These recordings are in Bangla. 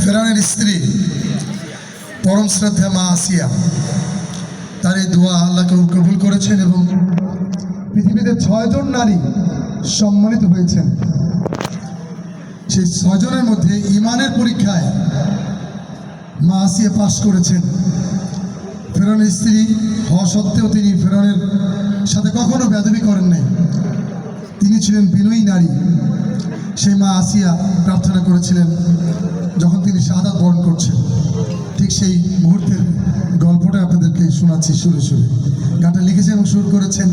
ফেরাউনের স্ত্রী পরম শ্রদ্ধা মা আসিয়া তার এই দোয়া আল্লাহ কবুল করেছেন এবং পৃথিবীতে 6 জন নারী সম্মানিত হয়েছেন। সেই 6 জনের মধ্যে ঈমানের পরীক্ষায় মা আসিয়া পাশ করেছেন। ফেরাউনের স্ত্রী হওয়া সত্ত্বেও তিনি ফেরাউনের সাথে কখনো বেয়াদবি করেন নাই। তিনি ছিলেন বিনয়ী নারী। সেই মা আসিয়া প্রার্থনা করেছিলেন যখন তিনি শাহাদাত বরণ করছেন। ঠিক সেই মুহূর্তের গল্পটা আপনাদেরকে শোনাচ্ছি সুরে সুরে। গানটা লিখেছেন এবং সুর করেছেন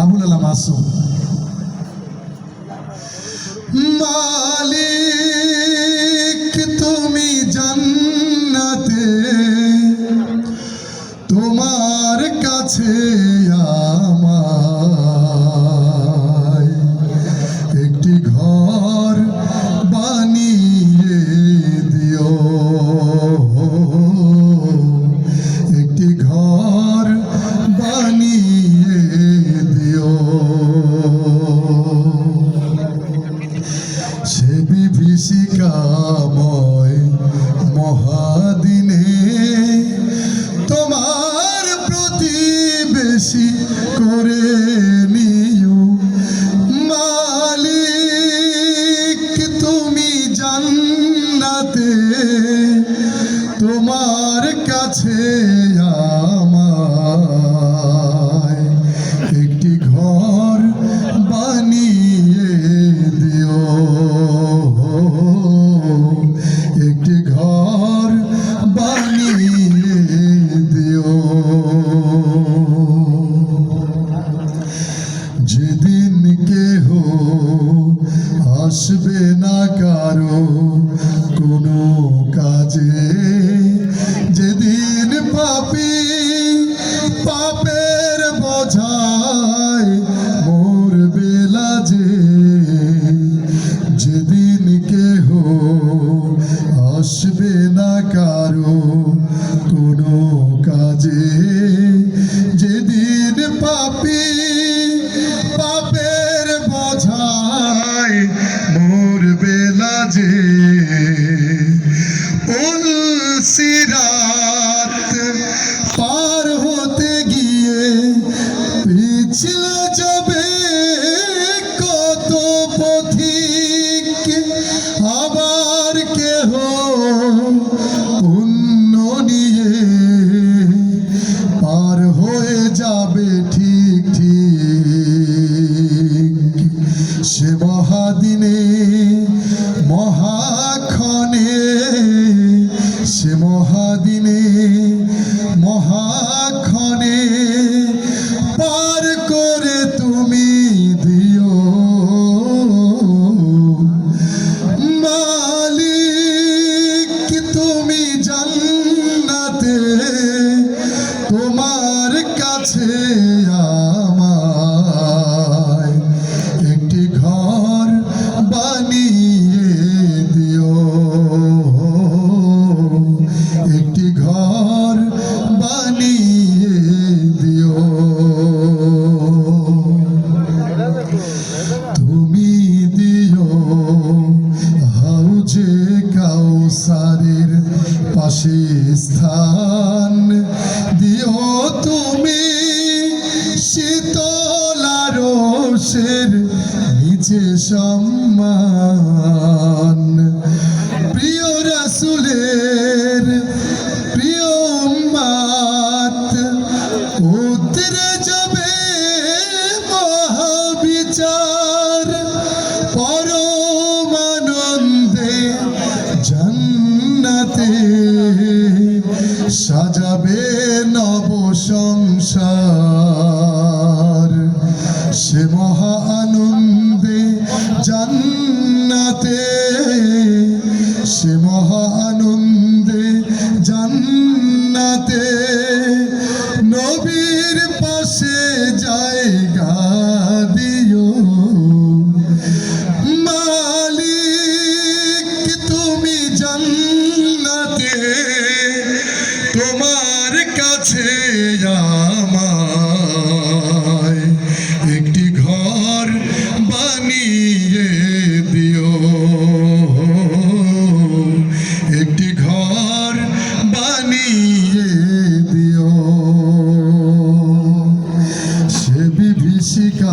আবুল আলা মাসুম। মালিক তুমি জান্নাতে তোমার কাছে আমায় একটি ঘর বানিয়ে দিও, একটি ঘর বানিয়ে দিও। সে বিভীষিকাময় মহাদিনে তোমার প্রতিবেশী করে নিও। মালিক তুমি জান্নাতে তোমার কাছে আমায় একটি ঘর বানিয়ে দিও, একটি ঘর বানিয়ে দিও। যেদিন কেহ আসবে না কারো কোনো কাজে, যেদিন পাপী পাপের বোঝায় মরবে লাজে, যেদিন কেহ আসবে না কারো কোনো কাজে, যেদিন পাপী পাপের বোঝায় মরবে লাজে, সিরাত পার হতে গিয়ে পিছলে যাবে কত পথিক, আবার কেহ পুণ্য নিয়ে পার হয়ে যাবে ঠিক ঠিক। সে মহাদিনে মহাক্ষণে, সে মহাদিনে মহাক্ষণে পার করে তুমি দিও। মালিক তুমি জান্নাতে তোমার কাছে আমায় একটি ঘর বানিয়ে দিও, একটি ঘর বানিয়ে দিও। তুমি দিও হাউজে কাউসারের পাশে স্থান, দিও তুমি শীতল আরশের নিচে সম্মান। প্রিয় রাসূলের প্রিয় উম্মত উতরে যাবে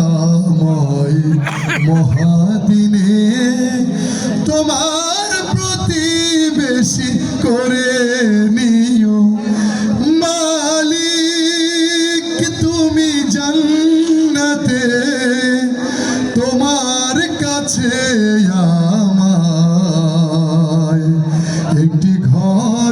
দয়াময় মহাদিনে তোমার প্রতিবেশী করে নিও মালিক তুমি জান্নাতে তোমার কাছে আমায় একটি ঘর